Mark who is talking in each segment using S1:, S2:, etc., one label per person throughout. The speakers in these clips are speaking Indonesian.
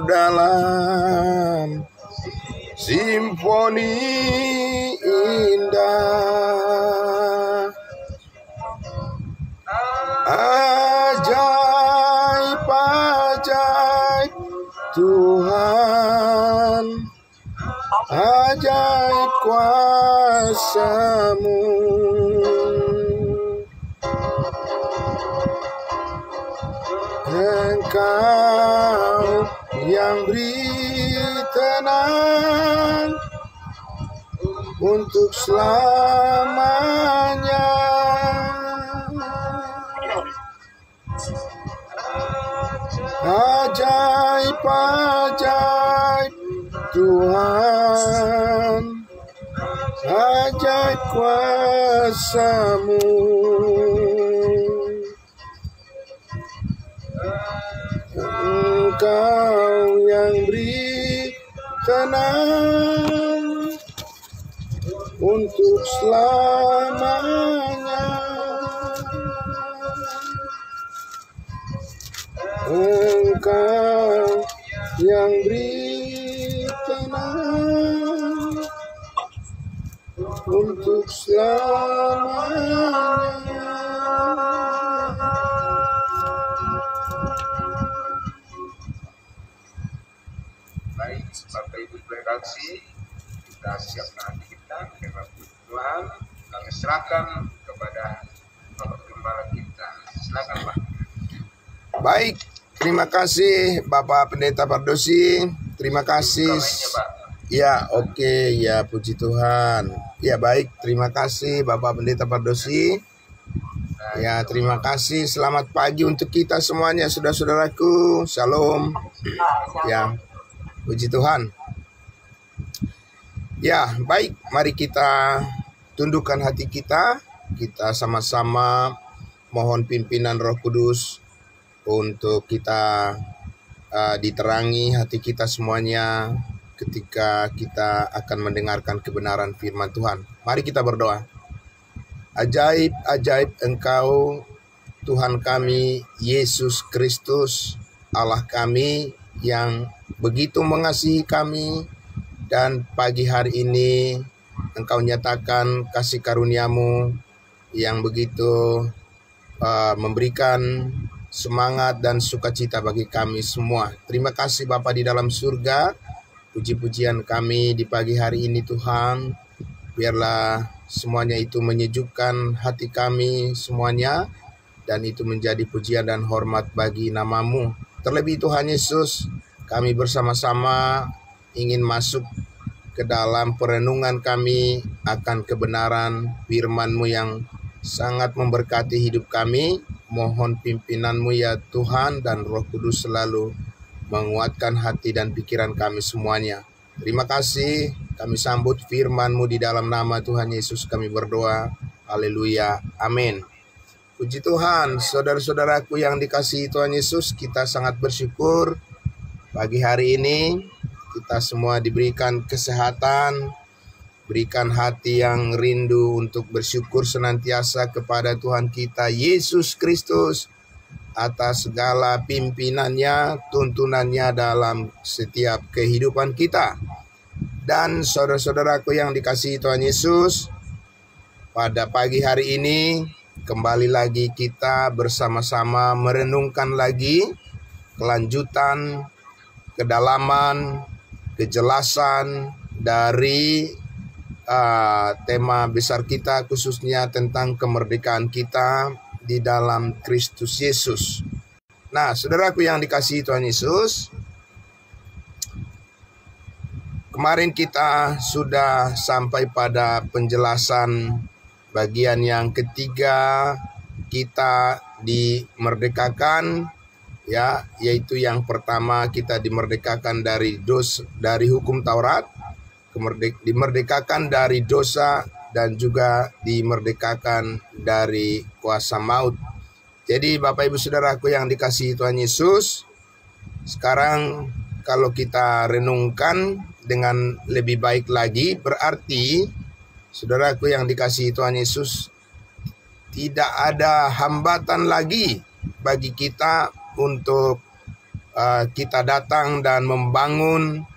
S1: dalam simfoni indah, ajaib ajaib Tuhan, ajaib kuasa-Mu. Engkau yang beri tenang untuk selamanya. Ajaib ajaib Tuhan, ajaib kuasa-Mu. Engkau yang beri tenang untuk selamanya. Engkau yang beri tenang untuk selamanya.
S2: Baik, Bapak Ibu terima kasih. Kita siapkan hati kita, firman Tuhan kami serahkan kepada Bapak Gembala kita. Silakan Pak.
S1: Baik, terima kasih Bapak Pendeta Pardosi. Terima kasih. Ya, oke, ya puji Tuhan. Ya baik, terima kasih Bapak Pendeta Pardosi. Ya, terima kasih. Selamat pagi untuk kita semuanya, saudara-saudaraku. Shalom. Ya, puji Tuhan. Ya, baik, mari kita tundukkan hati kita. Kita sama-sama mohon pimpinan Roh Kudus untuk kita diterangi hati kita semuanya ketika kita akan mendengarkan kebenaran firman Tuhan. Mari kita berdoa. Ajaib, ajaib Engkau, Tuhan kami, Yesus Kristus, Allah kami yang begitu mengasihi kami, dan pagi hari ini Engkau nyatakan kasih karunia-Mu yang begitu memberikan semangat dan sukacita bagi kami semua. Terima kasih Bapa di dalam surga. Puji-pujian kami di pagi hari ini Tuhan. Biarlah semuanya itu menyejukkan hati kami semuanya, dan itu menjadi pujian dan hormat bagi nama-Mu. Terlebih Tuhan Yesus, kami bersama-sama ingin masuk ke dalam perenungan kami akan kebenaran firman-Mu yang sangat memberkati hidup kami. Mohon pimpinan-Mu ya Tuhan, dan Roh Kudus selalu menguatkan hati dan pikiran kami semuanya. Terima kasih, kami sambut firman-Mu di dalam nama Tuhan Yesus kami berdoa. Haleluya, amin. Puji Tuhan, saudara-saudaraku yang dikasihi Tuhan Yesus, kita sangat bersyukur pagi hari ini kita semua diberikan kesehatan, berikan hati yang rindu untuk bersyukur senantiasa kepada Tuhan kita Yesus Kristus atas segala pimpinannya, tuntunannya dalam setiap kehidupan kita. Dan saudara-saudaraku yang dikasihi Tuhan Yesus, pada pagi hari ini kembali lagi kita bersama-sama merenungkan lagi kelanjutan, kedalaman, kejelasan dari tema besar kita, khususnya tentang kemerdekaan kita di dalam Kristus Yesus. Nah, saudaraku yang dikasihi Tuhan Yesus, kemarin kita sudah sampai pada penjelasan bagian yang ketiga, kita dimerdekakan, ya, yaitu yang pertama kita dimerdekakan dari hukum Taurat, dimerdekakan dari dosa, dan juga dimerdekakan dari kuasa maut. Jadi Bapak Ibu Saudaraku yang dikasihi Tuhan Yesus, sekarang kalau kita renungkan dengan lebih baik lagi, berarti saudaraku yang dikasihi Tuhan Yesus, tidak ada hambatan lagi bagi kita untuk kita datang dan membangun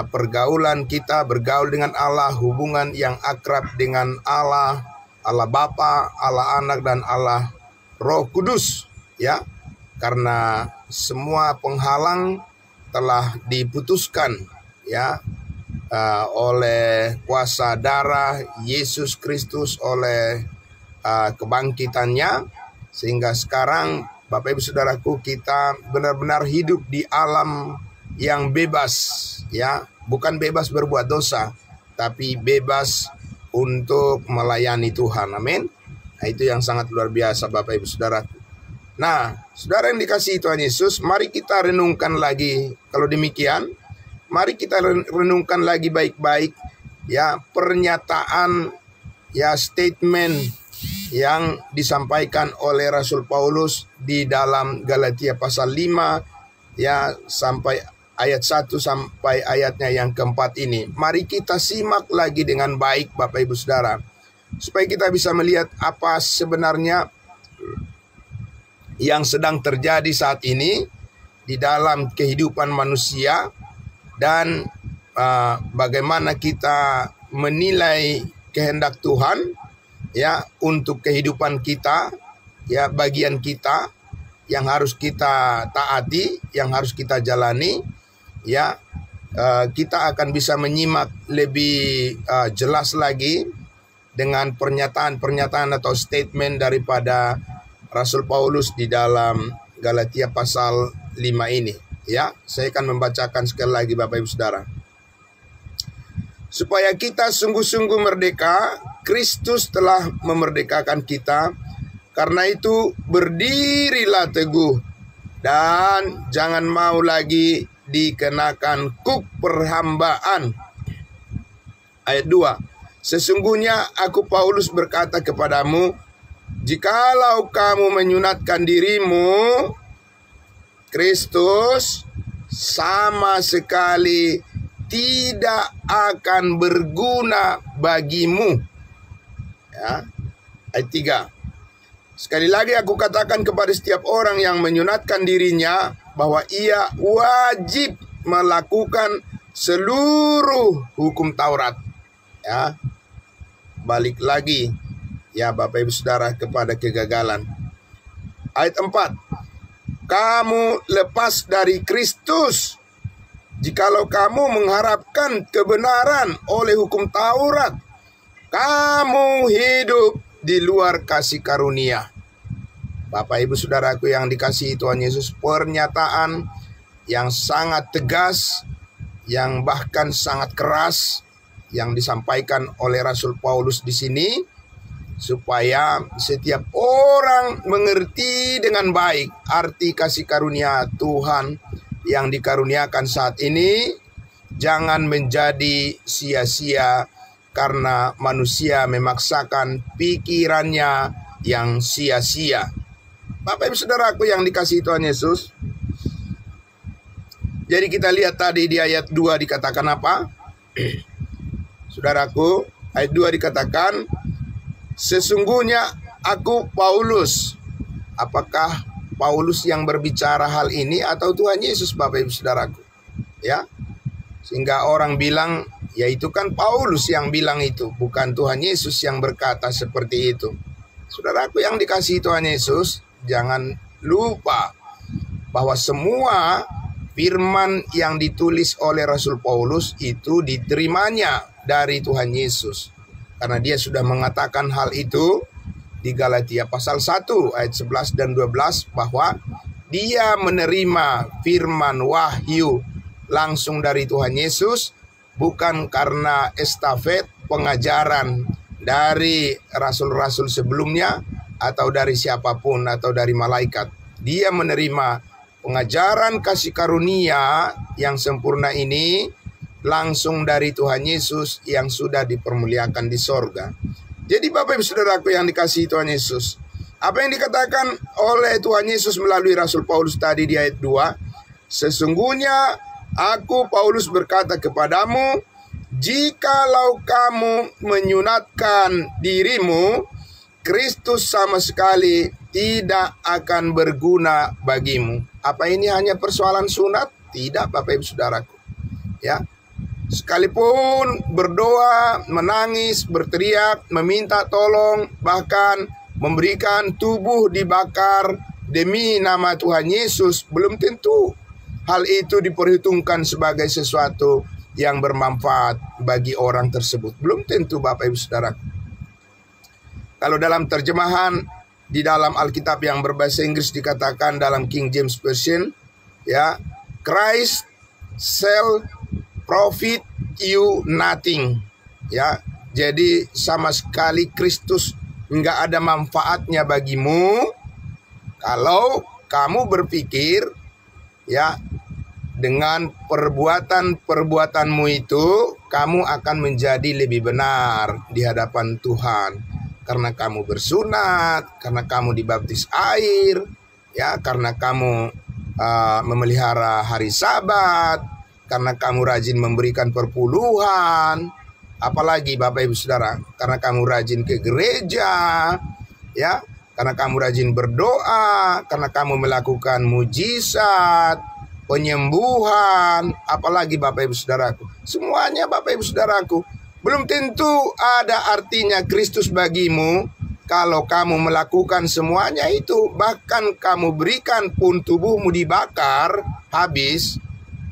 S1: pergaulan kita, bergaul dengan Allah, hubungan yang akrab dengan Allah, Allah Bapa, Allah Anak, dan Allah Roh Kudus, ya. Karena semua penghalang telah diputuskan, ya, oleh kuasa darah Yesus Kristus, oleh kebangkitannya, sehingga sekarang Bapak Ibu Saudaraku, kita benar-benar hidup di alam yang bebas, ya, bukan bebas berbuat dosa, tapi bebas untuk melayani Tuhan. Amin. Nah, itu yang sangat luar biasa Bapak Ibu Saudaraku. Nah, saudara yang dikasihi Tuhan Yesus, mari kita renungkan lagi. Kalau demikian, mari kita renungkan lagi baik-baik, ya, pernyataan, ya, statement yang disampaikan oleh Rasul Paulus di dalam Galatia pasal 5, ya, sampai ayat 1 sampai ayatnya yang keempat ini. Mari kita simak lagi dengan baik Bapak Ibu Saudara, supaya kita bisa melihat apa sebenarnya yang sedang terjadi saat ini di dalam kehidupan manusia, dan bagaimana kita menilai kehendak Tuhan, ya, untuk kehidupan kita, ya, bagian kita yang harus kita taati, yang harus kita jalani, ya. Kita akan bisa menyimak lebih jelas lagi dengan pernyataan-pernyataan atau statement daripada Rasul Paulus di dalam Galatia pasal 5 ini, ya. Saya akan membacakan sekali lagi Bapak Ibu Saudara. Supaya kita sungguh-sungguh merdeka, Kristus telah memerdekakan kita. Karena itu berdirilah teguh dan jangan mau lagi dikenakan kuk perhambaan. Ayat 2. Sesungguhnya aku Paulus berkata kepadamu, jikalau kamu menyunatkan dirimu, Kristus sama sekali tidak akan berguna bagimu. Ya. Ayat 3. Sekali lagi aku katakan kepada setiap orang yang menyunatkan dirinya bahwa ia wajib melakukan seluruh hukum Taurat. Ya. Balik lagi, ya Bapak Ibu Saudara, kepada kegagalan. Ayat 4. Kamu lepas dari Kristus jikalau kamu mengharapkan kebenaran oleh hukum Taurat. Kamu hidup di luar kasih karunia. Bapak Ibu Saudaraku yang dikasihi Tuhan Yesus, pernyataan yang sangat tegas, yang bahkan sangat keras yang disampaikan oleh Rasul Paulus di sini, supaya setiap orang mengerti dengan baik arti kasih karunia Tuhan yang dikaruniakan saat ini, jangan menjadi sia-sia karena manusia memaksakan pikirannya yang sia-sia. Bapak Ibu Saudaraku yang dikasihi Tuhan Yesus, jadi kita lihat tadi di ayat 2 dikatakan apa? Saudaraku, ayat 2 dikatakan, sesungguhnya aku Paulus. Apakah Paulus yang berbicara hal ini atau Tuhan Yesus, Bapak Ibu Saudaraku? Ya. Sehingga orang bilang, ya itu kan Paulus yang bilang itu, bukan Tuhan Yesus yang berkata seperti itu. Saudaraku yang dikasihi Tuhan Yesus, jangan lupa bahwa semua firman yang ditulis oleh Rasul Paulus itu diterimanya dari Tuhan Yesus. Karena dia sudah mengatakan hal itu di Galatia pasal 1 ayat 11 dan 12, bahwa dia menerima firman wahyu langsung dari Tuhan Yesus, bukan karena estafet pengajaran dari rasul-rasul sebelumnya atau dari siapapun atau dari malaikat. Dia menerima pengajaran kasih karunia yang sempurna ini langsung dari Tuhan Yesus yang sudah dipermuliakan di sorga. Jadi Bapak Ibu Saudaraku yang dikasihi Tuhan Yesus, apa yang dikatakan oleh Tuhan Yesus melalui Rasul Paulus tadi di ayat 2, sesungguhnya aku Paulus berkata kepadamu, jikalau kamu menyunatkan dirimu, Kristus sama sekali tidak akan berguna bagimu. Apa ini hanya persoalan sunat? Tidak, Bapak Ibu Saudaraku. Ya. Sekalipun berdoa, menangis, berteriak, meminta tolong, bahkan memberikan tubuh dibakar demi nama Tuhan Yesus, belum tentu hal itu diperhitungkan sebagai sesuatu yang bermanfaat bagi orang tersebut. Belum tentu, Bapak Ibu Saudara. Kalau dalam terjemahan di dalam Alkitab yang berbahasa Inggris dikatakan dalam King James Version, ya, Christ shall profit you nothing. Ya, jadi sama sekali Kristus nggak ada manfaatnya bagimu kalau kamu berpikir, ya, dengan perbuatan-perbuatanmu itu kamu akan menjadi lebih benar di hadapan Tuhan. Karena kamu bersunat, karena kamu dibaptis air, ya, karena kamu memelihara hari Sabat, karena kamu rajin memberikan perpuluhan, apalagi Bapak Ibu Saudara, karena kamu rajin ke gereja, ya, karena kamu rajin berdoa, karena kamu melakukan mujizat, penyembuhan, apalagi Bapak Ibu Saudaraku. Semuanya Bapak Ibu Saudaraku, belum tentu ada artinya Kristus bagimu kalau kamu melakukan semuanya itu. Bahkan kamu berikan pun tubuhmu dibakar habis,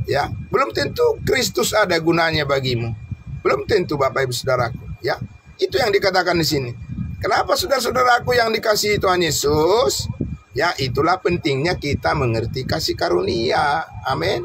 S1: ya, belum tentu Kristus ada gunanya bagimu. Belum tentu Bapak Ibu Saudaraku, ya. Itu yang dikatakan di sini. Kenapa saudara-saudaraku yang dikasihi Tuhan Yesus? Ya, itulah pentingnya kita mengerti kasih karunia. Amin.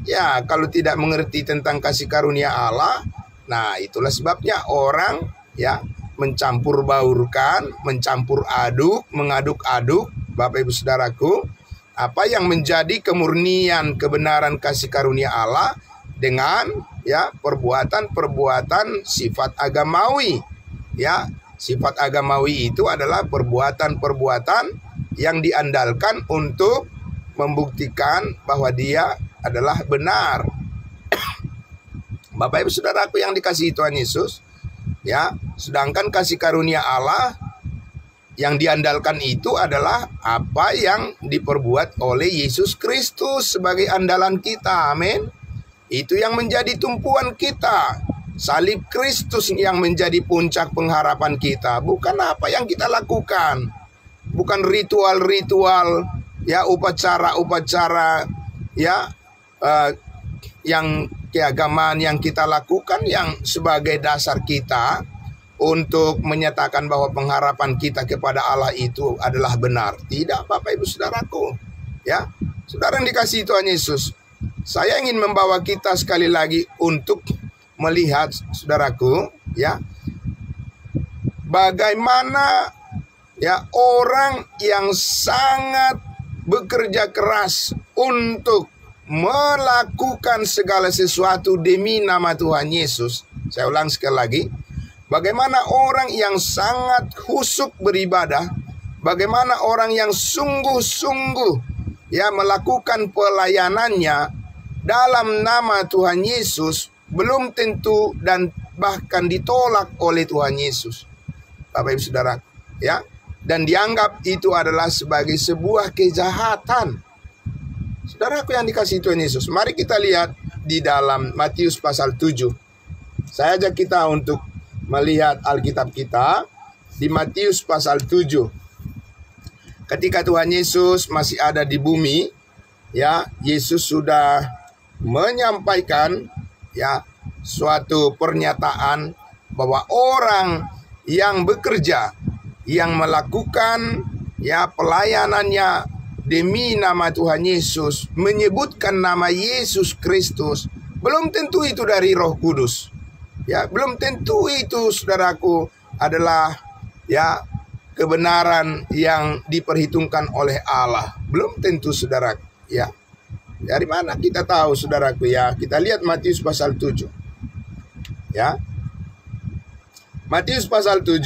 S1: Ya, kalau tidak mengerti tentang kasih karunia Allah, nah itulah sebabnya orang, ya, mencampur baurkan, mencampur aduk, mengaduk-aduk, Bapak Ibu Saudaraku, apa yang menjadi kemurnian kebenaran kasih karunia Allah dengan, ya, perbuatan-perbuatan sifat agamawi. Ya, sifat agamawi itu adalah perbuatan-perbuatan yang diandalkan untuk membuktikan bahwa dia adalah benar. Bapak Ibu Saudaraku yang dikasihi Tuhan Yesus, ya, sedangkan kasih karunia Allah yang diandalkan itu adalah apa yang diperbuat oleh Yesus Kristus sebagai andalan kita. Amin. Itu yang menjadi tumpuan kita. Salib Kristus yang menjadi puncak pengharapan kita, bukan apa yang kita lakukan, bukan ritual-ritual, ya, upacara-upacara, ya, yang keagamaan yang kita lakukan yang sebagai dasar kita untuk menyatakan bahwa pengharapan kita kepada Allah itu adalah benar. Tidak, Bapak Ibu Saudaraku, ya, saudara yang dikasihi Tuhan Yesus, saya ingin membawa kita sekali lagi untuk melihat, saudaraku, ya, bagaimana, ya, orang yang sangat bekerja keras untuk melakukan segala sesuatu demi nama Tuhan Yesus. Saya ulang sekali lagi, bagaimana orang yang sangat khusyuk beribadah, bagaimana orang yang sungguh-sungguh, ya, melakukan pelayanannya dalam nama Tuhan Yesus, belum tentu dan bahkan ditolak oleh Tuhan Yesus, Bapak Ibu Saudara, ya, dan dianggap itu adalah sebagai sebuah kejahatan. Saudaraku yang dikasihi Tuhan Yesus, mari kita lihat di dalam Matius pasal 7. Saya ajak kita untuk melihat Alkitab kita di Matius pasal 7. Ketika Tuhan Yesus masih ada di bumi, ya, Yesus sudah menyampaikan, ya, suatu pernyataan bahwa orang yang bekerja, yang melakukan, ya, pelayanannya demi nama Tuhan Yesus, menyebutkan nama Yesus Kristus, belum tentu itu dari Roh Kudus. Ya, belum tentu itu, saudaraku, adalah, ya, kebenaran yang diperhitungkan oleh Allah. Belum tentu, saudaraku, ya. Dari mana kita tahu, saudaraku, ya? Kita lihat Matius pasal 7. Ya. Matius pasal 7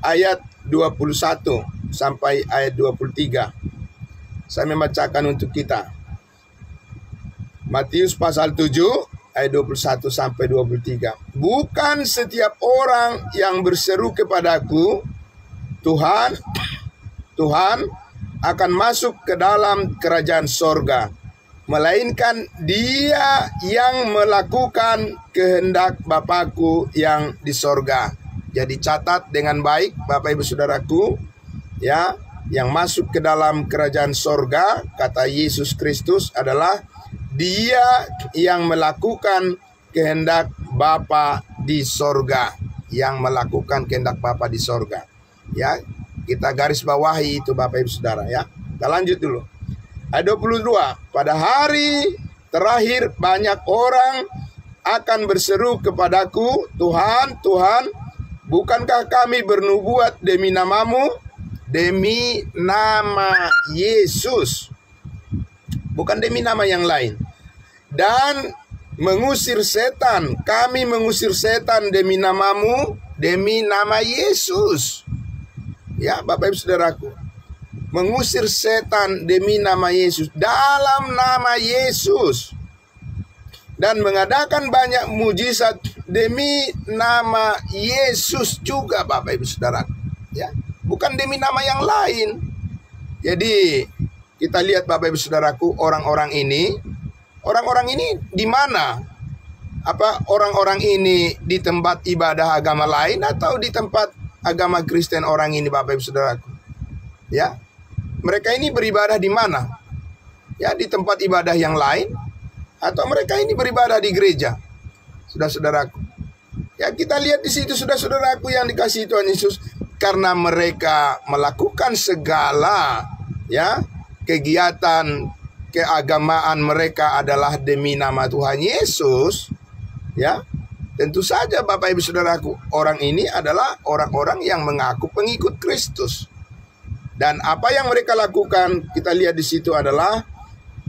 S1: ayat 21 sampai ayat 23. Saya membacakan untuk kita. Matius pasal 7 ayat 21 sampai 23. Bukan setiap orang yang berseru kepadaku, Tuhan, Tuhan, akan masuk ke dalam kerajaan sorga, melainkan dia yang melakukan kehendak Bapakku yang di sorga. Jadi catat dengan baik Bapak Ibu Saudaraku, ya, yang masuk ke dalam kerajaan sorga, kata Yesus Kristus adalah dia yang melakukan kehendak Bapa di sorga, yang melakukan kehendak Bapa di sorga. Ya, kita garis bawahi itu Bapak Ibu Saudara ya. Kita lanjut dulu. Ayat 22, pada hari terakhir banyak orang akan berseru kepadaku, Tuhan, Tuhan, bukankah kami bernubuat demi namamu? Demi nama Yesus, bukan demi nama yang lain. Dan mengusir setan, kami mengusir setan demi namamu, demi nama Yesus. Ya Bapak Ibu Saudaraku, mengusir setan demi nama Yesus, dalam nama Yesus. Dan mengadakan banyak mujizat demi nama Yesus juga Bapak Ibu Saudaraku, ya, bukan demi nama yang lain. Jadi kita lihat Bapak Ibu Saudaraku, orang-orang ini di mana? Apa orang-orang ini di tempat ibadah agama lain atau di tempat agama Kristen orang ini Bapak Ibu Saudaraku? Ya, mereka ini beribadah di mana? Ya, di tempat ibadah yang lain atau mereka ini beribadah di gereja? Saudara-saudaraku, ya kita lihat di situ saudara-saudaraku yang dikasihi Tuhan Yesus, karena mereka melakukan segala ya kegiatan keagamaan mereka adalah demi nama Tuhan Yesus, ya tentu saja Bapak Ibu Saudaraku, orang ini adalah orang-orang yang mengaku pengikut Kristus. Dan apa yang mereka lakukan, kita lihat di situ adalah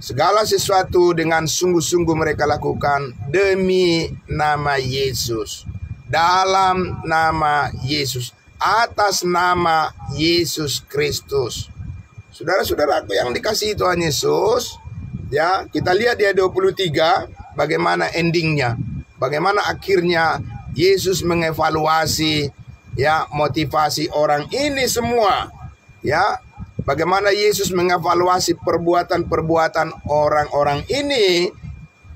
S1: segala sesuatu dengan sungguh-sungguh mereka lakukan demi nama Yesus, dalam nama Yesus, atas nama Yesus Kristus. Saudara-saudaraku yang dikasihi Tuhan Yesus, ya, kita lihat di ayat 23 bagaimana endingnya, bagaimana akhirnya Yesus mengevaluasi ya motivasi orang ini semua, ya. Bagaimana Yesus mengevaluasi perbuatan-perbuatan orang-orang ini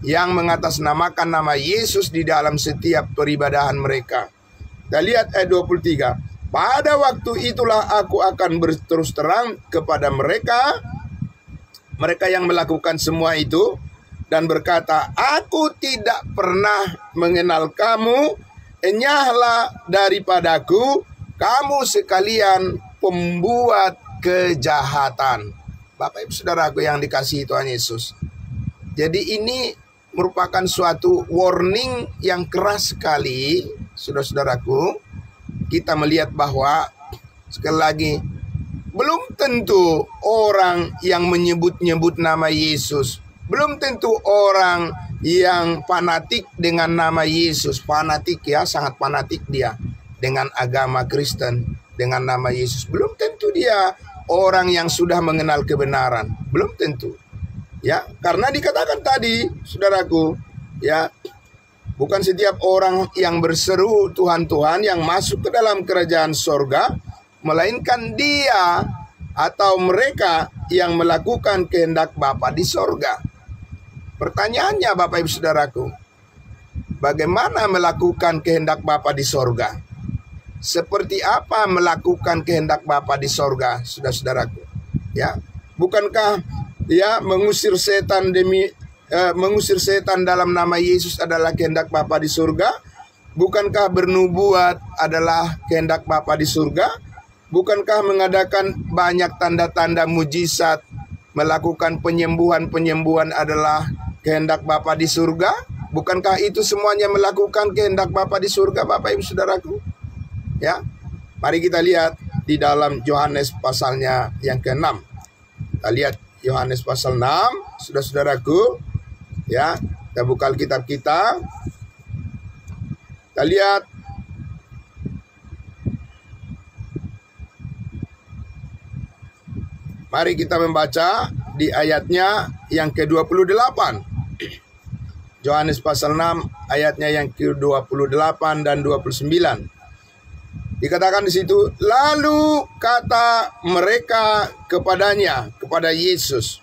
S1: yang mengatasnamakan nama Yesus di dalam setiap peribadahan mereka. Kita lihat ayat 23. Pada waktu itulah aku akan berterus terang kepada mereka yang melakukan semua itu, dan berkata, aku tidak pernah mengenal kamu, enyahlah daripadaku, kamu sekalian pembuat kejahatan. Bapak Ibu Saudaraku yang dikasihi Tuhan Yesus, jadi ini merupakan suatu warning yang keras sekali, saudara-saudaraku. Kita melihat bahwa sekali lagi belum tentu orang yang menyebut-nyebut nama Yesus, belum tentu orang yang fanatik dengan nama Yesus, fanatik ya, sangat fanatik dia dengan agama Kristen, dengan nama Yesus, belum tentu dia orang yang sudah mengenal kebenaran, belum tentu. Ya, karena dikatakan tadi, saudaraku, ya, bukan setiap orang yang berseru Tuhan Tuhan yang masuk ke dalam kerajaan sorga, melainkan dia atau mereka yang melakukan kehendak Bapa di sorga. Pertanyaannya Bapak Ibu Saudaraku, bagaimana melakukan kehendak Bapa di sorga? Seperti apa melakukan kehendak Bapa di sorga, saudara-saudaraku? Ya, bukankah ya mengusir setan dalam nama Yesus adalah kehendak Bapa di surga? Bukankah bernubuat adalah kehendak Bapa di surga? Bukankah mengadakan banyak tanda-tanda mujizat, melakukan penyembuhan-penyembuhan adalah kehendak Bapa di surga? Bukankah itu semuanya melakukan kehendak Bapa di surga, Bapak Ibu Saudaraku? Ya, mari kita lihat di dalam Yohanes pasalnya yang ke-6. Kita lihat Yohanes pasal 6, saudara-saudaraku. Ya, kita buka Alkitab kita. Kita lihat mari kita membaca di ayatnya yang ke-28. Yohanes pasal 6 ayatnya yang ke-28 dan 29. Dikatakan di situ, lalu kata mereka kepadanya, kepada Yesus,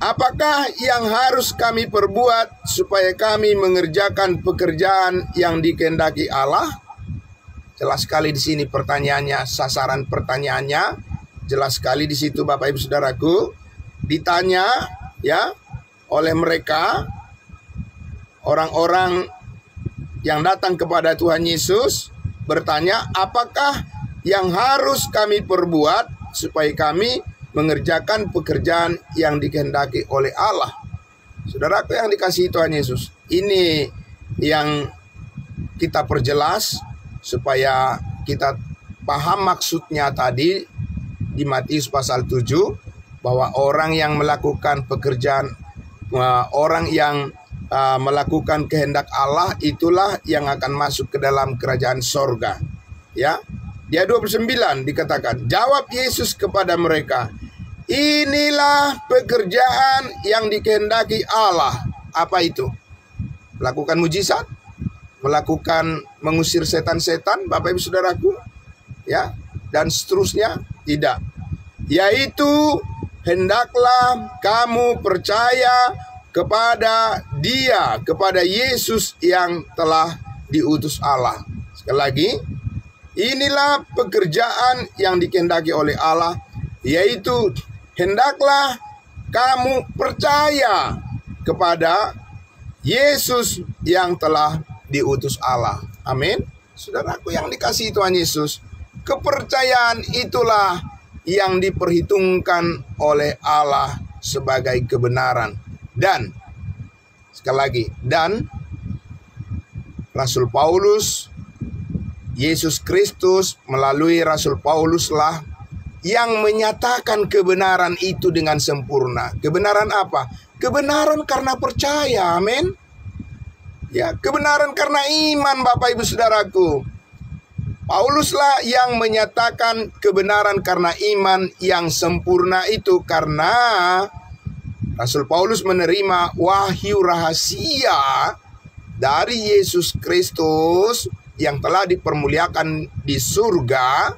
S1: apakah yang harus kami perbuat supaya kami mengerjakan pekerjaan yang dikehendaki Allah? Jelas sekali di sini pertanyaannya, sasaran pertanyaannya jelas sekali di situ Bapak Ibu Saudaraku. Ditanya ya oleh mereka, orang-orang yang datang kepada Tuhan Yesus bertanya, apakah yang harus kami perbuat supaya kami mengerjakan pekerjaan yang dikehendaki oleh Allah? Saudaraku yang dikasihi Tuhan Yesus, ini yang kita perjelas supaya kita paham maksudnya tadi di Matius pasal 7, bahwa orang yang melakukan pekerjaan, orang yang melakukan kehendak Allah, itulah yang akan masuk ke dalam kerajaan sorga. Ya, di ayat 29 dikatakan, jawab Yesus kepada mereka, inilah pekerjaan yang dikehendaki Allah. Apa itu? Melakukan mujizat, melakukan mengusir setan-setan, Bapak Ibu Saudaraku, ya, dan seterusnya? Tidak. Yaitu hendaklah kamu percaya kepada Dia, kepada Yesus yang telah diutus Allah. Sekali lagi, inilah pekerjaan yang dikehendaki oleh Allah, yaitu hendaklah kamu percaya kepada Yesus yang telah diutus Allah. Amin. Saudaraku yang dikasihi Tuhan Yesus, kepercayaan itulah yang diperhitungkan oleh Allah sebagai kebenaran. Dan sekali lagi, dan Rasul Paulus, Yesus Kristus melalui Rasul Pauluslah yang menyatakan kebenaran itu dengan sempurna. Kebenaran apa? Kebenaran karena percaya, amin. Ya, kebenaran karena iman, Bapak Ibu Saudaraku. Pauluslah yang menyatakan kebenaran karena iman yang sempurna itu, karena Rasul Paulus menerima wahyu rahasia dari Yesus Kristus yang telah dipermuliakan di surga,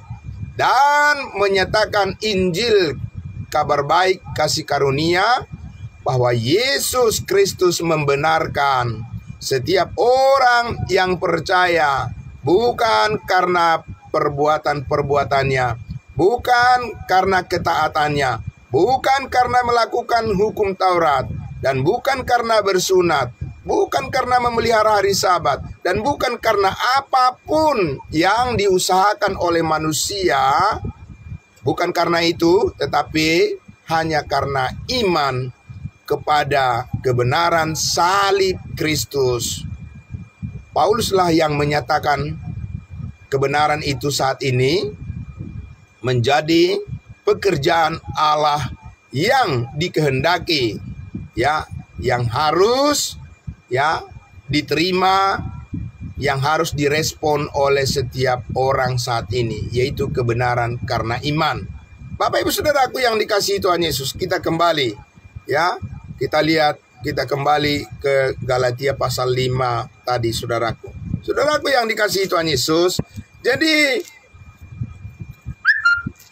S1: dan menyatakan Injil, kabar baik kasih karunia, bahwa Yesus Kristus membenarkan setiap orang yang percaya, bukan karena perbuatan-perbuatannya, bukan karena ketaatannya, bukan karena melakukan hukum Taurat, dan bukan karena bersunat, bukan karena memelihara hari Sabat, dan bukan karena apapun yang diusahakan oleh manusia. Bukan karena itu, tetapi hanya karena iman kepada kebenaran salib Kristus. Pauluslah yang menyatakan kebenaran itu saat ini menjadi pekerjaan Allah yang dikehendaki, ya, yang harus, ya, diterima, yang harus direspon oleh setiap orang saat ini, yaitu kebenaran karena iman. Bapak Ibu Saudaraku yang dikasihi Tuhan Yesus, kita kembali, ya, kita lihat, kita kembali ke Galatia pasal 5 tadi, saudaraku. Saudaraku yang dikasihi Tuhan Yesus, jadi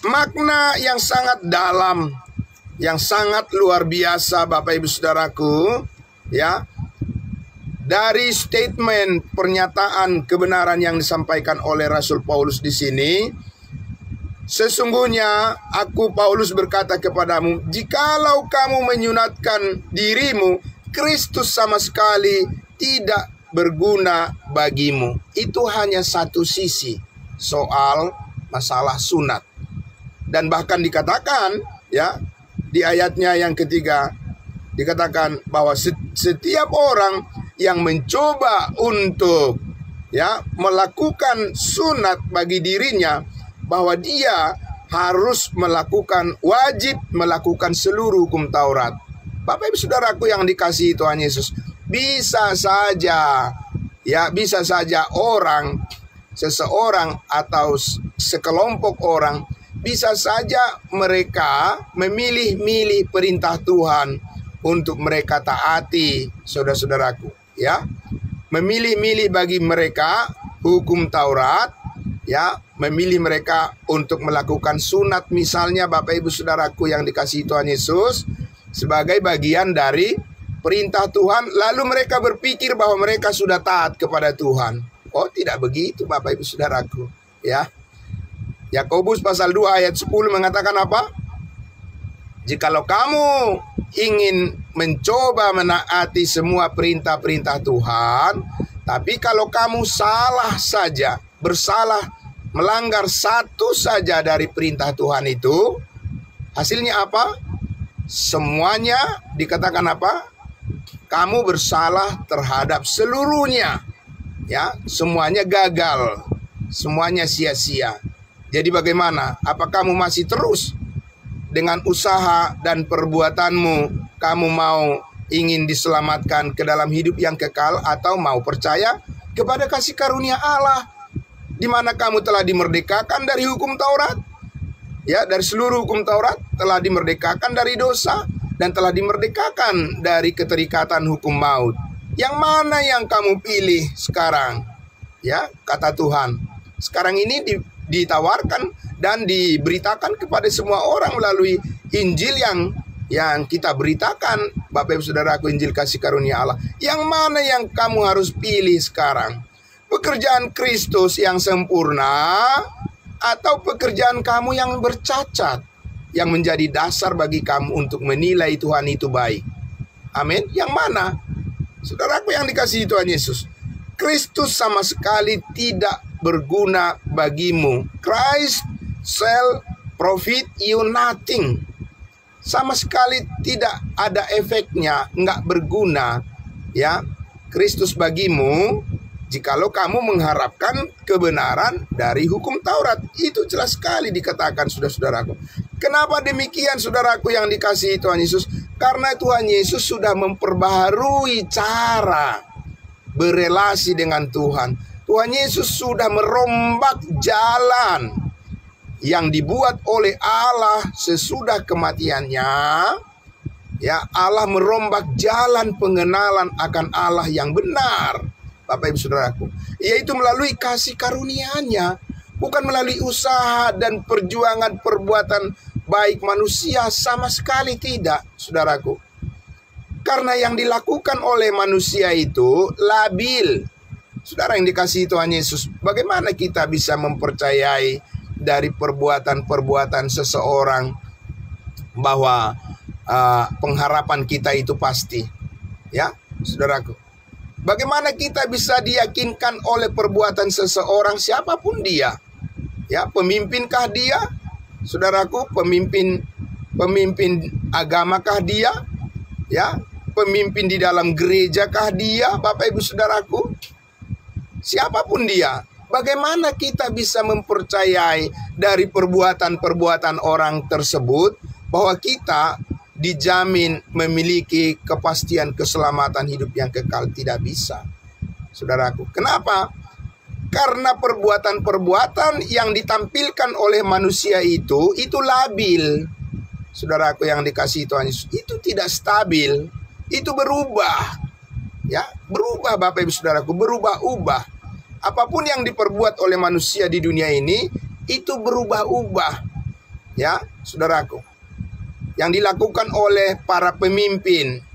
S1: makna yang sangat dalam, yang sangat luar biasa, Bapak Ibu Saudaraku, ya, dari statement pernyataan kebenaran yang disampaikan oleh Rasul Paulus di sini. Sesungguhnya aku Paulus berkata kepadamu, jikalau kamu menyunatkan dirimu, Kristus sama sekali tidak berguna bagimu. Itu hanya satu sisi soal masalah sunat. Dan bahkan dikatakan, ya, di ayatnya yang ketiga, dikatakan bahwa setiap orang yang mencoba untuk, ya, melakukan sunat bagi dirinya, bahwa dia harus melakukan, wajib melakukan seluruh hukum Taurat. Bapak Ibu Saudaraku yang dikasihi Tuhan Yesus, bisa saja, ya, bisa saja orang, seseorang atau sekelompok orang, bisa saja mereka memilih-milih perintah Tuhan untuk mereka taati, saudara-saudaraku, ya. Memilih-milih bagi mereka hukum Taurat, ya, memilih mereka untuk melakukan sunat misalnya, Bapak Ibu Saudaraku yang dikasihi Tuhan Yesus, sebagai bagian dari perintah Tuhan, lalu mereka berpikir bahwa mereka sudah taat kepada Tuhan. Oh, tidak begitu Bapak Ibu Saudaraku, ya. Yakobus pasal 2 ayat 10 mengatakan apa? Jikalau kamu ingin mencoba menaati semua perintah-perintah Tuhan, tapi kalau kamu salah saja, bersalah, melanggar satu saja dari perintah Tuhan itu, hasilnya apa? Semuanya dikatakan apa? Kamu bersalah terhadap seluruhnya. Ya, semuanya gagal, semuanya sia-sia. Jadi bagaimana? Apa kamu masih terus dengan usaha dan perbuatanmu, kamu mau ingin diselamatkan ke dalam hidup yang kekal, atau mau percaya kepada kasih karunia Allah, di mana kamu telah dimerdekakan dari hukum Taurat? Ya, dari seluruh hukum Taurat, telah dimerdekakan dari dosa, dan telah dimerdekakan dari keterikatan hukum maut. Yang mana yang kamu pilih sekarang? Ya, kata Tuhan. Sekarang ini ditawarkan dan diberitakan kepada semua orang melalui Injil yang kita beritakan, Bapak Ibu Saudaraku, Injil kasih karunia Allah. Yang mana yang kamu harus pilih sekarang? Pekerjaan Kristus yang sempurna, atau pekerjaan kamu yang bercacat, yang menjadi dasar bagi kamu untuk menilai Tuhan itu baik? Amin. Yang mana? Saudaraku yang dikasihi Tuhan Yesus, Kristus sama sekali tidak berguna bagimu. Christ shall profit you nothing. Sama sekali tidak ada efeknya, nggak berguna, ya, Kristus bagimu, jikalau kamu mengharapkan kebenaran dari hukum Taurat. Itu jelas sekali dikatakan, saudara-saudaraku. Kenapa demikian, saudaraku yang dikasihi Tuhan Yesus? Karena Tuhan Yesus sudah memperbaharui cara berelasi dengan Tuhan. Tuhan Yesus sudah merombak jalan yang dibuat oleh Allah sesudah kematiannya. Ya, Allah merombak jalan pengenalan akan Allah yang benar, Bapak Ibu Saudaraku, yaitu melalui kasih karunia-Nya, bukan melalui usaha dan perjuangan perbuatan baik manusia, sama sekali tidak, saudaraku. Karena yang dilakukan oleh manusia itu labil. Saudara yang dikasihi Tuhan Yesus, bagaimana kita bisa mempercayai dari perbuatan-perbuatan seseorang bahwa pengharapan kita itu pasti? Ya, saudaraku. Bagaimana kita bisa diyakinkan oleh perbuatan seseorang, siapapun dia? Ya, pemimpinkah dia? Saudaraku, pemimpin agamakah dia? Ya, pemimpin di dalam gerejakah dia, Bapak Ibu Saudaraku? Siapapun dia, bagaimana kita bisa mempercayai dari perbuatan-perbuatan orang tersebut bahwa kita dijamin memiliki kepastian keselamatan hidup yang kekal? Tidak bisa, saudaraku. Kenapa? Karena perbuatan-perbuatan yang ditampilkan oleh manusia itu labil. Saudaraku yang dikasihi Tuhan Yesus, itu tidak stabil, itu berubah. Ya, berubah Bapak Ibu Saudaraku, berubah-ubah. Apapun yang diperbuat oleh manusia di dunia ini, itu berubah-ubah. Ya, saudaraku. Yang dilakukan oleh para pemimpin,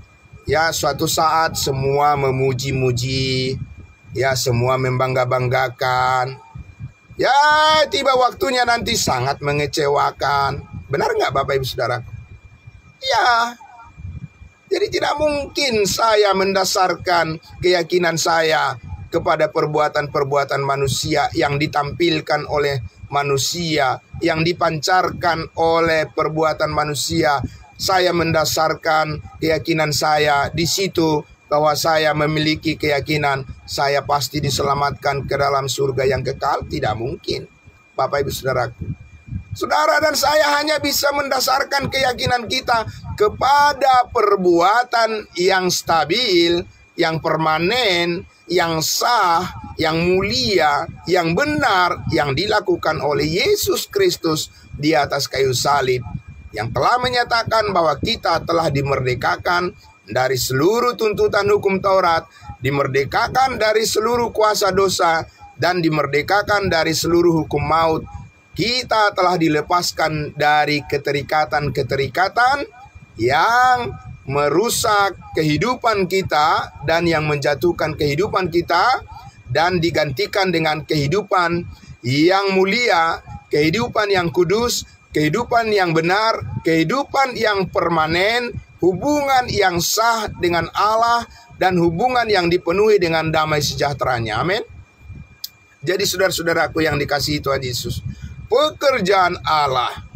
S1: ya, suatu saat semua memuji-muji, ya, semua membangga-banggakan. Ya, tiba waktunya nanti sangat mengecewakan. Benar nggak Bapak Ibu Saudaraku? Ya. Jadi tidak mungkin saya mendasarkan keyakinan saya kepada perbuatan-perbuatan manusia yang ditampilkan oleh manusia, yang dipancarkan oleh perbuatan manusia. Saya mendasarkan keyakinan saya di situ, bahwa saya memiliki keyakinan saya pasti diselamatkan ke dalam surga yang kekal. Tidak mungkin, Bapak Ibu Saudaraku. Saudara dan saya hanya bisa mendasarkan keyakinan kita kepada perbuatan yang stabil, yang permanen, yang sah, yang mulia, yang benar, yang dilakukan oleh Yesus Kristus di atas kayu salib, yang telah menyatakan bahwa kita telah dimerdekakan dari seluruh tuntutan hukum Taurat, dimerdekakan dari seluruh kuasa dosa, dan dimerdekakan dari seluruh hukum maut. Kita telah dilepaskan dari keterikatan-keterikatan yang merusak kehidupan kita dan yang menjatuhkan kehidupan kita, dan digantikan dengan kehidupan yang mulia, kehidupan yang kudus, kehidupan yang benar, kehidupan yang permanen, hubungan yang sah dengan Allah, dan hubungan yang dipenuhi dengan damai sejahteranya. Amin. Jadi saudara-saudaraku yang dikasihi Tuhan Yesus, pekerjaan Allah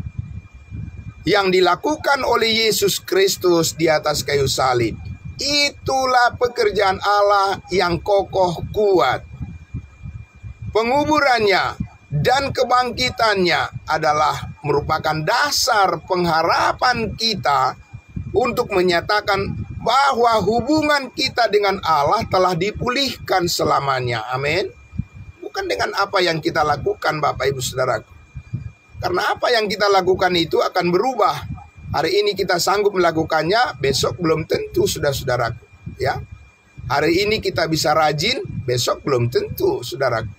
S1: yang dilakukan oleh Yesus Kristus di atas kayu salib, itulah pekerjaan Allah yang kokoh kuat. Penguburannya dan kebangkitannya adalah merupakan dasar pengharapan kita untuk menyatakan bahwa hubungan kita dengan Allah telah dipulihkan selamanya. Amin. Bukan dengan apa yang kita lakukan, Bapak Ibu Saudaraku. Karena apa yang kita lakukan itu akan berubah. Hari ini kita sanggup melakukannya, besok belum tentu, saudara-saudaraku. Ya, hari ini kita bisa rajin, besok belum tentu, saudaraku.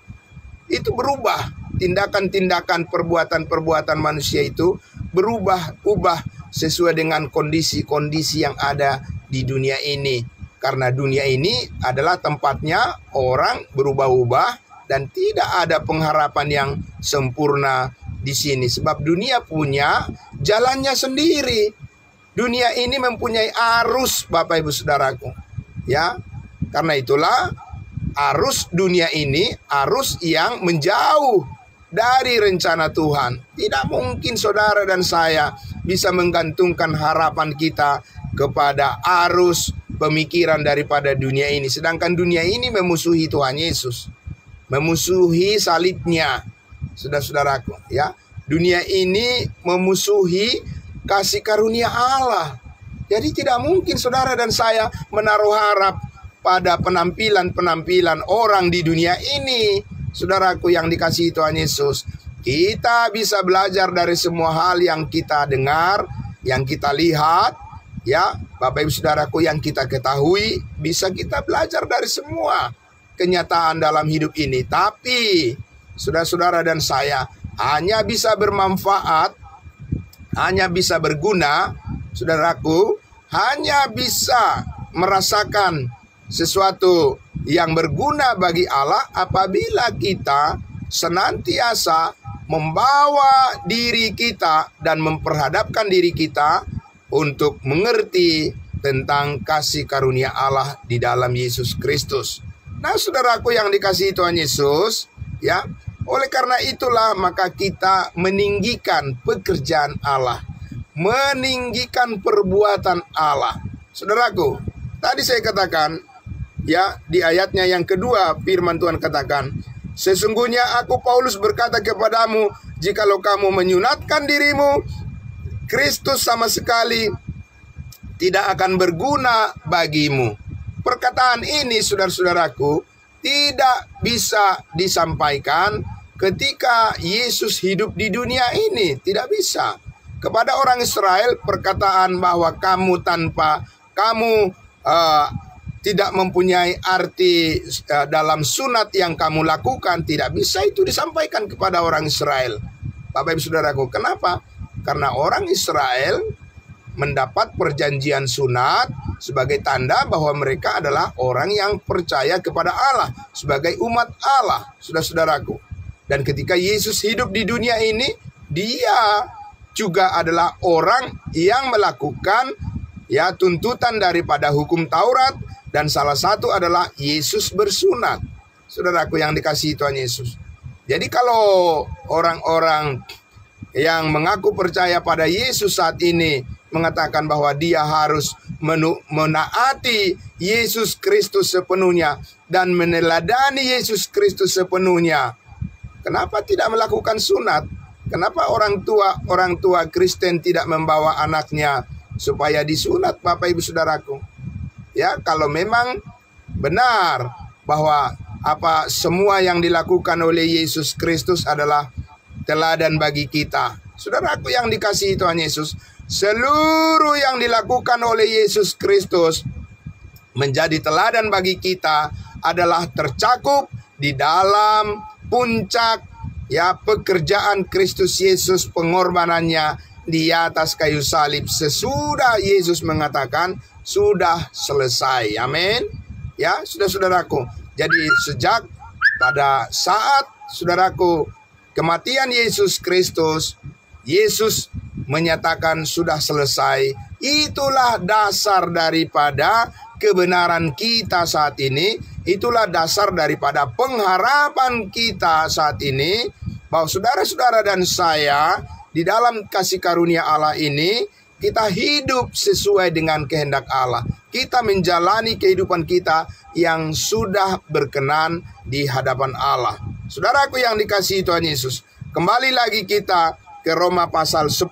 S1: Itu berubah. Tindakan-tindakan, perbuatan-perbuatan manusia itu berubah-ubah sesuai dengan kondisi-kondisi yang ada di dunia ini. Karena dunia ini adalah tempatnya orang berubah-ubah dan tidak ada pengharapan yang sempurna di sini. Sebab dunia punya jalannya sendiri. Dunia ini mempunyai arus, Bapak Ibu Saudaraku. Ya, karena itulah arus dunia ini arus yang menjauh dari rencana Tuhan. Tidak mungkin saudara dan saya bisa menggantungkan harapan kita kepada arus pemikiran daripada dunia ini. Sedangkan dunia ini memusuhi Tuhan Yesus, memusuhi salibnya, saudara-saudaraku. Ya, dunia ini memusuhi kasih karunia Allah. Jadi tidak mungkin saudara dan saya menaruh harap pada penampilan-penampilan orang di dunia ini. Saudaraku yang dikasihi Tuhan Yesus, kita bisa belajar dari semua hal yang kita dengar, yang kita lihat, ya Bapak Ibu Saudaraku, yang kita ketahui. Bisa kita belajar dari semua kenyataan dalam hidup ini. Tapi saudara-saudara dan saya hanya bisa bermanfaat, hanya bisa berguna, saudaraku, hanya bisa merasakan sesuatu yang berguna bagi Allah apabila kita senantiasa membawa diri kita dan memperhadapkan diri kita untuk mengerti tentang kasih karunia Allah di dalam Yesus Kristus. Nah, saudaraku yang dikasihi Tuhan Yesus, ya, oleh karena itulah maka kita meninggikan pekerjaan Allah, meninggikan perbuatan Allah. Saudaraku, tadi saya katakan, ya, di ayatnya yang kedua firman Tuhan katakan, sesungguhnya aku Paulus berkata kepadamu, jikalau kamu menyunatkan dirimu, Kristus sama sekali tidak akan berguna bagimu. Perkataan ini, saudara-saudaraku, tidak bisa disampaikan ketika Yesus hidup di dunia ini. Tidak bisa. Kepada orang Israel, perkataan bahwa kamu tidak mempunyai arti dalam sunat yang kamu lakukan, tidak bisa itu disampaikan kepada orang Israel. Bapak Ibu Saudaraku, kenapa? Karena orang Israel mendapat perjanjian sunat sebagai tanda bahwa mereka adalah orang yang percaya kepada Allah, sebagai umat Allah, saudara-saudaraku. Dan ketika Yesus hidup di dunia ini, dia juga adalah orang yang melakukan, ya, tuntutan daripada hukum Taurat. Dan salah satu adalah Yesus bersunat. Saudaraku yang dikasihi Tuhan Yesus. Jadi kalau orang-orang yang mengaku percaya pada Yesus saat ini mengatakan bahwa dia harus menaati Yesus Kristus sepenuhnya dan meneladani Yesus Kristus sepenuhnya, kenapa tidak melakukan sunat? Kenapa orang tua Kristen tidak membawa anaknya supaya disunat, Bapak Ibu Saudaraku? Ya, kalau memang benar bahwa semua yang dilakukan oleh Yesus Kristus adalah teladan bagi kita. Saudaraku yang dikasihi Tuhan Yesus, seluruh yang dilakukan oleh Yesus Kristus menjadi teladan bagi kita adalah tercakup di dalam puncak ya pekerjaan Kristus Yesus, pengorbanannya di atas kayu salib. Sesudah Yesus mengatakan sudah selesai. Amin. Ya, saudaraku. Jadi sejak pada saat saudaraku kematian Yesus Kristus, Yesus menyatakan sudah selesai. Itulah dasar daripada kebenaran kita saat ini. Itulah dasar daripada pengharapan kita saat ini, bahwa saudara-saudara dan saya di dalam kasih karunia Allah ini, kita hidup sesuai dengan kehendak Allah. Kita menjalani kehidupan kita yang sudah berkenan di hadapan Allah. Saudaraku yang dikasihi Tuhan Yesus, kembali lagi kita ke Roma pasal 10.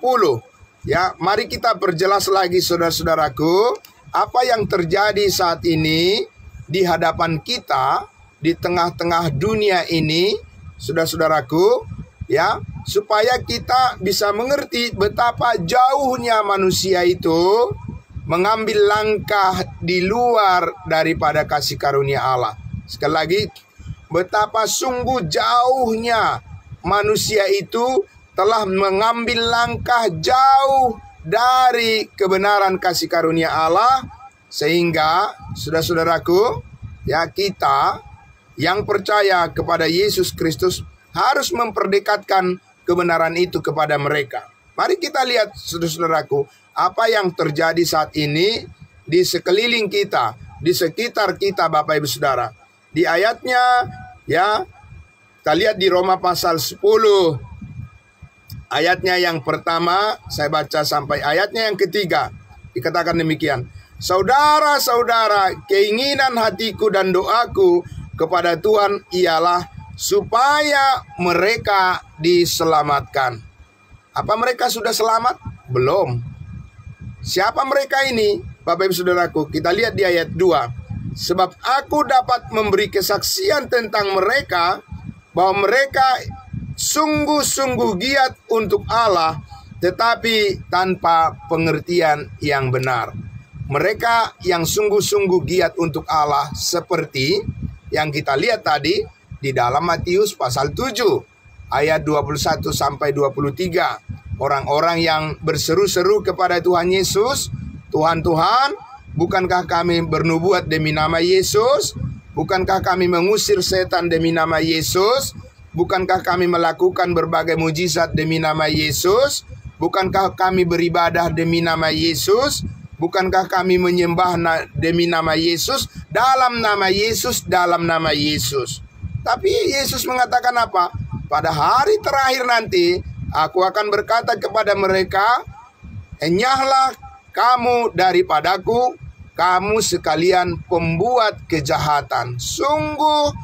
S1: Ya, mari kita perjelas lagi saudara-saudaraku, apa yang terjadi saat ini di hadapan kita, di tengah-tengah dunia ini, saudara-saudaraku, ya, supaya kita bisa mengerti betapa jauhnya manusia itu mengambil langkah di luar daripada kasih karunia Allah. Sekali lagi, betapa sungguh jauhnya manusia itu telah mengambil langkah jauh dari kebenaran kasih karunia Allah, sehingga saudara-saudaraku, ya, kita yang percaya kepada Yesus Kristus harus memperdekatkan kebenaran itu kepada mereka. Mari kita lihat saudara-saudaraku, apa yang terjadi saat ini di sekeliling kita, di sekitar kita Bapak Ibu Saudara. Di ayatnya, ya, kita lihat di Roma pasal 10. Ayatnya yang pertama, saya baca sampai ayatnya yang ketiga. Dikatakan demikian. Saudara-saudara, keinginan hatiku dan doaku kepada Tuhan ialah supaya mereka diselamatkan. Apa mereka sudah selamat? Belum. Siapa mereka ini? Bapak Ibu Saudaraku, kita lihat di ayat 2. Sebab aku dapat memberi kesaksian tentang mereka, bahwa mereka sungguh-sungguh giat untuk Allah, tetapi tanpa pengertian yang benar. Mereka yang sungguh-sungguh giat untuk Allah, seperti yang kita lihat tadi di dalam Matius pasal 7 ayat 21 sampai 23. Orang-orang yang berseru-seru kepada Tuhan Yesus, Tuhan, Tuhan, bukankah kami bernubuat demi nama Yesus? Bukankah kami mengusir setan demi nama Yesus? Bukankah kami melakukan berbagai mujizat demi nama Yesus? Bukankah kami beribadah demi nama Yesus? Bukankah kami menyembah demi nama Yesus? Dalam nama Yesus, dalam nama Yesus. Tapi Yesus mengatakan apa? Pada hari terakhir nanti, aku akan berkata kepada mereka, enyahlah kamu daripadaku, kamu sekalian pembuat kejahatan. Sungguh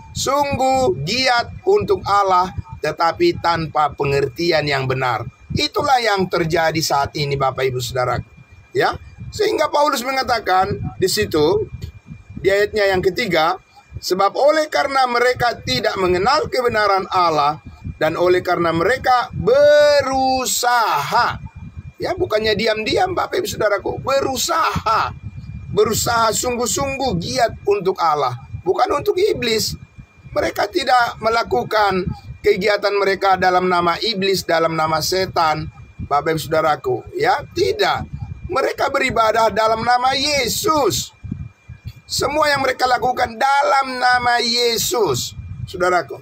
S1: giat untuk Allah, tetapi tanpa pengertian yang benar. Itulah yang terjadi saat ini Bapak Ibu Saudara. Ya, sehingga Paulus mengatakan di situ, di ayatnya yang ketiga, sebab oleh karena mereka tidak mengenal kebenaran Allah, dan oleh karena mereka berusaha, ya, bukannya diam-diam Bapak Ibu Saudaraku, berusaha sungguh-sungguh giat untuk Allah, bukan untuk iblis. Mereka tidak melakukan kegiatan mereka dalam nama iblis, dalam nama setan, Bapak Ibu Saudaraku, ya, tidak. Mereka beribadah dalam nama Yesus. Semua yang mereka lakukan dalam nama Yesus, Saudaraku.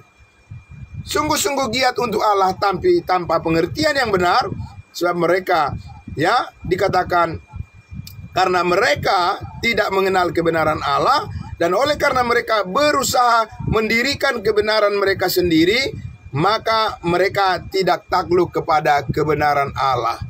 S1: Sungguh-sungguh giat untuk Allah, tapi tanpa pengertian yang benar. Sebab mereka, ya, dikatakan karena mereka tidak mengenal kebenaran Allah, dan oleh karena mereka berusaha mendirikan kebenaran mereka sendiri, maka mereka tidak takluk kepada kebenaran Allah.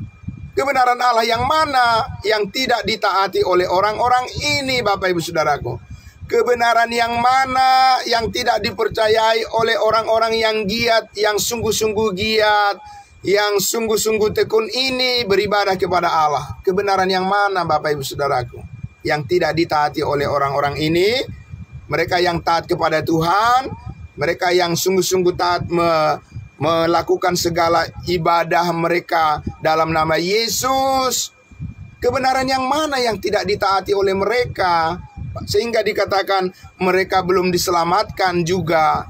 S1: Kebenaran Allah yang mana yang tidak ditaati oleh orang-orang ini Bapak Ibu Saudaraku? Kebenaran yang mana yang tidak dipercayai oleh orang-orang yang giat, yang sungguh-sungguh giat, yang sungguh-sungguh tekun ini beribadah kepada Allah? Kebenaran yang mana Bapak Ibu Saudaraku yang tidak ditaati oleh orang-orang ini? Mereka yang taat kepada Tuhan, mereka yang sungguh-sungguh taat melakukan segala ibadah mereka dalam nama Yesus. Kebenaran yang mana yang tidak ditaati oleh mereka, sehingga dikatakan mereka belum diselamatkan juga?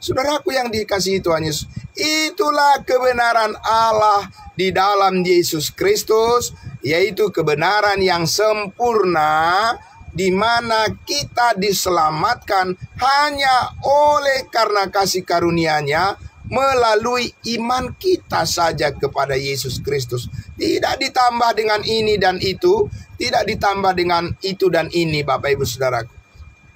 S1: Saudaraku yang dikasihi Tuhan Yesus, itulah kebenaran Allah di dalam Yesus Kristus, yaitu kebenaran yang sempurna, di mana kita diselamatkan hanya oleh karena kasih karunia-Nya melalui iman kita saja kepada Yesus Kristus. Tidak ditambah dengan ini dan itu, tidak ditambah dengan itu dan ini, Bapak Ibu Saudaraku.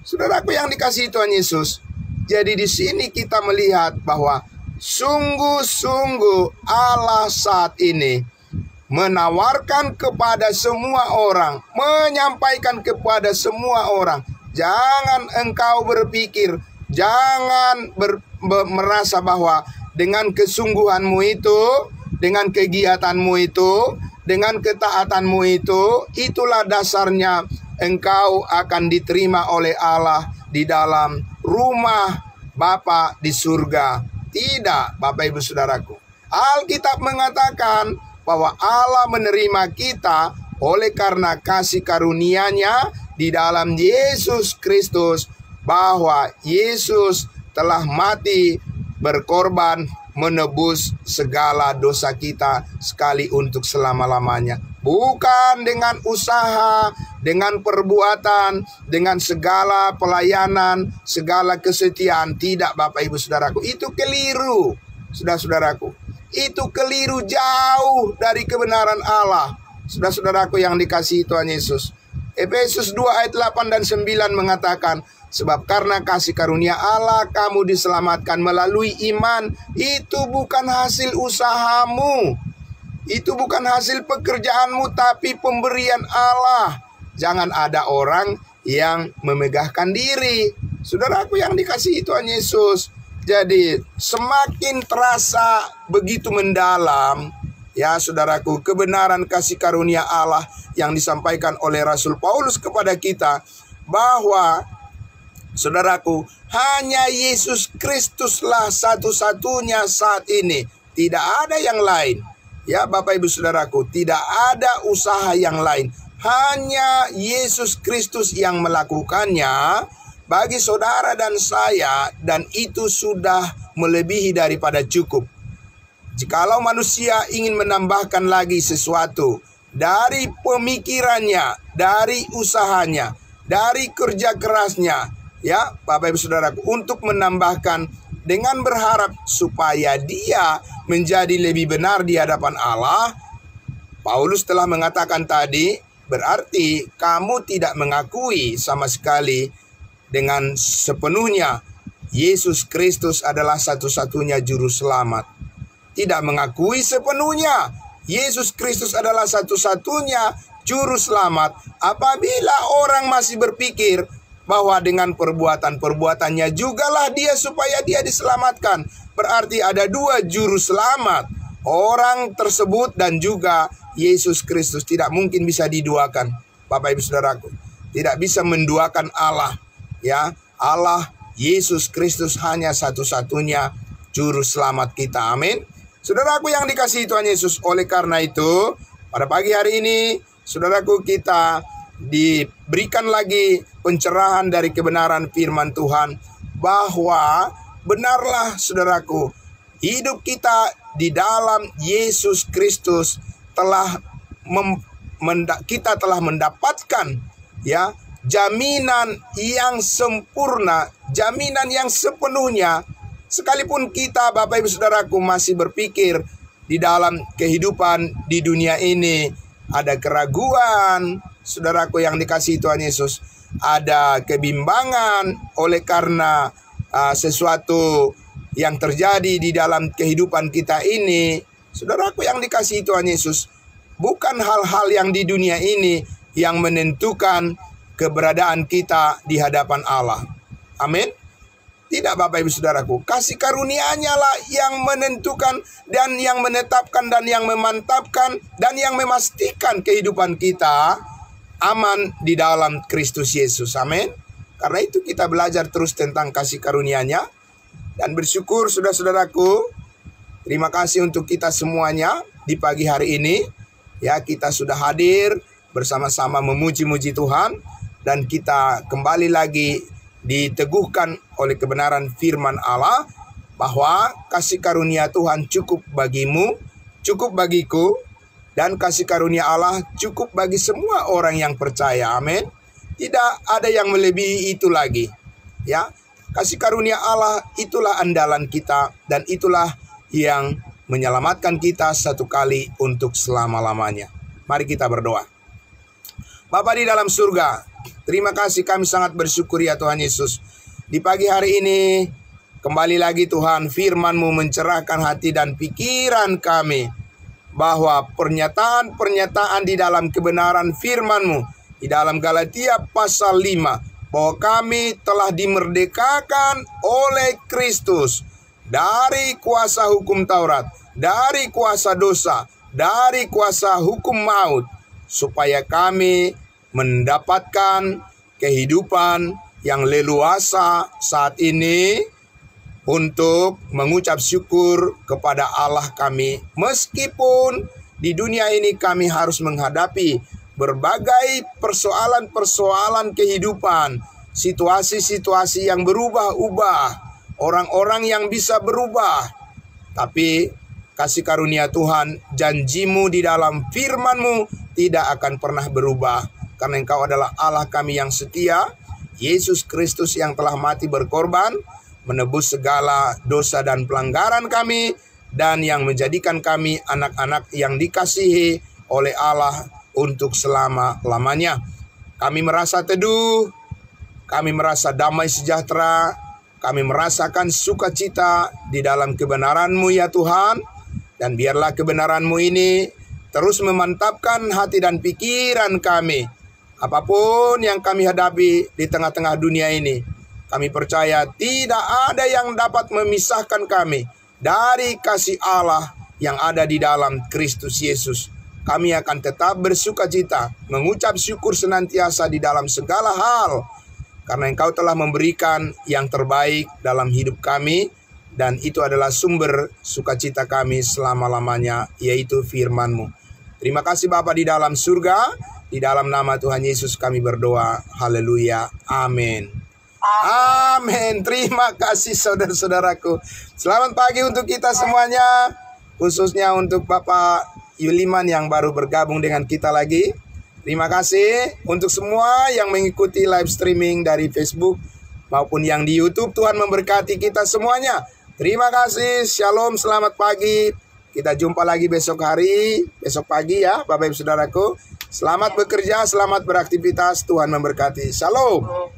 S1: Saudaraku yang dikasihi Tuhan Yesus, jadi di sini kita melihat bahwa sungguh-sungguh Allah saat ini menawarkan kepada semua orang, menyampaikan kepada semua orang, jangan engkau berpikir, jangan merasa bahwa dengan kesungguhanmu itu, dengan kegiatanmu itu, dengan ketaatanmu itu, itulah dasarnya engkau akan diterima oleh Allah di dalam rumah Bapa di surga. Tidak, Bapak Ibu Saudaraku. Alkitab mengatakan bahwa Allah menerima kita oleh karena kasih karunia-Nya di dalam Yesus Kristus, bahwa Yesus telah mati berkorban menebus segala dosa kita sekali untuk selama-lamanya. Bukan dengan usaha, dengan perbuatan, dengan segala pelayanan, segala kesetiaan. Tidak, Bapak Ibu Saudaraku, itu keliru. Saudara-saudaraku, itu keliru jauh dari kebenaran Allah. Saudara-saudaraku yang dikasihi Tuhan Yesus, Efesus 2 ayat 8 dan 9 mengatakan, sebab karena kasih karunia Allah kamu diselamatkan melalui iman. Itu bukan hasil usahamu, itu bukan hasil pekerjaanmu, tapi pemberian Allah. Jangan ada orang yang memegahkan diri. Saudaraku yang dikasihi Tuhan Yesus, jadi semakin terasa begitu mendalam, ya saudaraku, kebenaran kasih karunia Allah yang disampaikan oleh Rasul Paulus kepada kita, bahwa saudaraku, hanya Yesus Kristuslah satu-satunya saat ini. Tidak ada yang lain. Ya Bapak Ibu Saudaraku, tidak ada usaha yang lain. Hanya Yesus Kristus yang melakukannya bagi saudara dan saya, dan itu sudah melebihi daripada cukup. Jikalau manusia ingin menambahkan lagi sesuatu dari pemikirannya, dari usahanya, dari kerja kerasnya, ya Bapak Ibu Saudaraku, untuk menambahkan dengan berharap supaya dia menjadi lebih benar di hadapan Allah, Paulus telah mengatakan tadi, berarti kamu tidak mengakui sama sekali dengan sepenuhnya Yesus Kristus adalah satu-satunya juru selamat. Tidak mengakui sepenuhnya Yesus Kristus adalah satu-satunya juru selamat. Apabila orang masih berpikir bahwa dengan perbuatan-perbuatannya jugalah dia supaya dia diselamatkan, berarti ada dua juru selamat, orang tersebut dan juga Yesus Kristus. Tidak mungkin bisa diduakan, Bapak Ibu Saudaraku. Tidak bisa menduakan Allah, ya. Allah Yesus Kristus hanya satu-satunya juru selamat kita. Amin. Saudaraku yang dikasihi Tuhan Yesus, oleh karena itu pada pagi hari ini, saudaraku, kita diberikan lagi pencerahan dari kebenaran firman Tuhan, bahwa benarlah saudaraku, hidup kita di dalam Yesus Kristus kita telah mendapatkan, ya, jaminan yang sempurna, jaminan yang sepenuhnya. Sekalipun kita, Bapak Ibu Saudaraku, masih berpikir di dalam kehidupan di dunia ini ada keraguan, saudaraku yang dikasihi Tuhan Yesus, ada kebimbangan oleh karena sesuatu yang terjadi di dalam kehidupan kita ini. Saudaraku yang dikasihi Tuhan Yesus, bukan hal-hal yang di dunia ini yang menentukan keberadaan kita di hadapan Allah. Amin. Tidak, Bapak Ibu Saudaraku, kasih karunia-Nya lah yang menentukan dan yang menetapkan dan yang memantapkan dan yang memastikan kehidupan kita aman di dalam Kristus Yesus. Amin. Karena itu kita belajar terus tentang kasih karunia-Nya dan bersyukur, saudara-saudaraku. Terima kasih untuk kita semuanya di pagi hari ini. Ya, kita sudah hadir bersama-sama memuji-muji Tuhan, dan kita kembali lagi diteguhkan oleh kebenaran firman Allah bahwa kasih karunia Tuhan cukup bagimu, cukup bagiku, dan kasih karunia Allah cukup bagi semua orang yang percaya. Amin. Tidak ada yang melebihi itu lagi. Ya, kasih karunia Allah itulah andalan kita, dan itulah yang menyelamatkan kita satu kali untuk selama-lamanya. Mari kita berdoa. Bapa di dalam surga, terima kasih, kami sangat bersyukur ya Tuhan Yesus. Di pagi hari ini, kembali lagi Tuhan, firman-Mu mencerahkan hati dan pikiran kami, bahwa pernyataan-pernyataan di dalam kebenaran firman-Mu, di dalam Galatia pasal 5, bahwa kami telah dimerdekakan oleh Kristus dari kuasa hukum Taurat, dari kuasa dosa, dari kuasa hukum maut, supaya kami mendapatkan kehidupan yang leluasa saat ini untuk mengucap syukur kepada Allah kami. Meskipun di dunia ini kami harus menghadapi berbagai persoalan-persoalan kehidupan, situasi-situasi yang berubah-ubah, orang-orang yang bisa berubah. Tapi kasih karunia Tuhan, janji-Mu di dalam firman-Mu tidak akan pernah berubah. Karena Engkau adalah Allah kami yang setia, Yesus Kristus yang telah mati berkorban, menebus segala dosa dan pelanggaran kami, dan yang menjadikan kami anak-anak yang dikasihi oleh Allah untuk selama-lamanya. Kami merasa teduh, kami merasa damai sejahtera, kami merasakan sukacita di dalam kebenaran-Mu ya Tuhan. Dan biarlah kebenaran-Mu ini terus memantapkan hati dan pikiran kami. Apapun yang kami hadapi di tengah-tengah dunia ini, kami percaya tidak ada yang dapat memisahkan kami dari kasih Allah yang ada di dalam Kristus Yesus. Kami akan tetap bersukacita, mengucap syukur senantiasa di dalam segala hal, karena Engkau telah memberikan yang terbaik dalam hidup kami, dan itu adalah sumber sukacita kami selama-lamanya, yaitu firman-Mu. Terima kasih Bapa di dalam surga, di dalam nama Tuhan Yesus kami berdoa. Haleluya. Amin. Amin. Terima kasih saudara-saudaraku. Selamat pagi untuk kita semuanya, khususnya untuk Bapak Yuliman yang baru bergabung dengan kita lagi. Terima kasih untuk semua yang mengikuti live streaming dari Facebook maupun yang di YouTube. Tuhan memberkati kita semuanya. Terima kasih. Shalom, selamat pagi. Kita jumpa lagi besok pagi ya Bapak Ibu Saudaraku. Selamat bekerja, selamat beraktivitas. Tuhan memberkati. Shalom.